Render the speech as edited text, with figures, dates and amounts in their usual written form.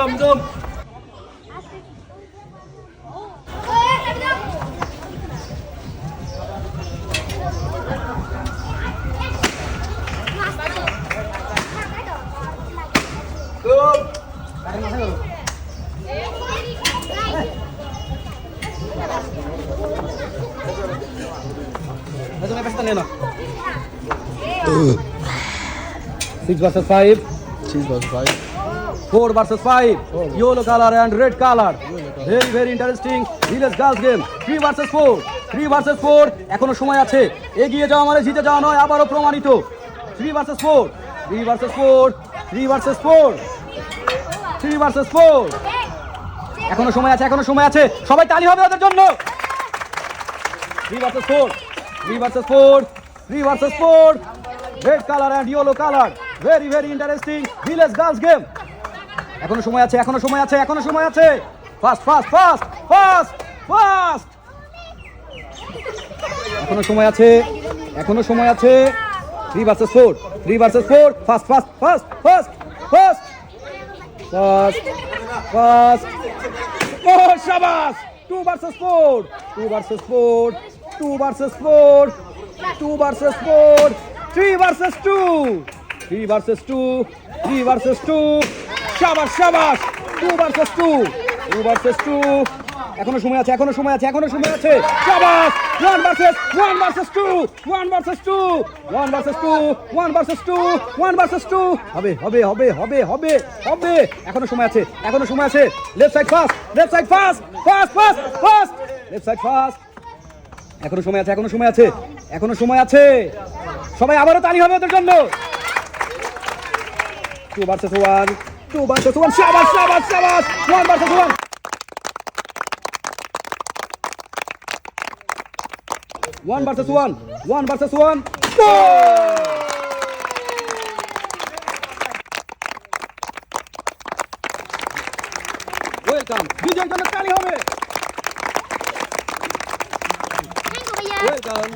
Jom. Six versus five. 4 versus 5. Yellow color and red color. Very interesting. Village girls game. 3 versus 4. 3 versus 4. এখনো সময় আছে। এগিয়ে যাওয়া মানে জিতে যাওয়া নয়, আবারও প্রমাণিত। 3 versus 4. 3 versus 4. 3 versus 4. 3 versus 4. এখনো সময় আছে। সবাই তালি হবে ওদের জন্য। 3 versus 4. 3 versus 4. 3 versus 4. Red color and yellow color. Very interesting. Village girls game. এখনো সময় আছে। ফাস্ট এখনো সময় আছে। 3 versus 4. 3 versus 4. Fast oh শাবাশ। 2 versus 4. 2 versus 4. 2 versus 4. 2 versus 4. 3 versus 2. 3 versus 2. 3 versus 2. শাবাশ। 2 versus 2. 2 versus 2. এখনো সময় আছে। শাবাশ। 1 versus 2. 1 versus 2. 1 versus 2. 1 versus 2. 1 versus 2. হবে। এখনো সময় আছে। Left side fast. Left side fast. Left side fast. এখনো সময় আছে। সবাই আবারও তালি হবে ওদের জন্য। 2 versus 1. 2 versus 1. শাবাশ। 1 versus 1. 1 versus 1. 1 versus 1. Welcome. বিজয়ের জন্য তালি হবে। ওয়েলকাম।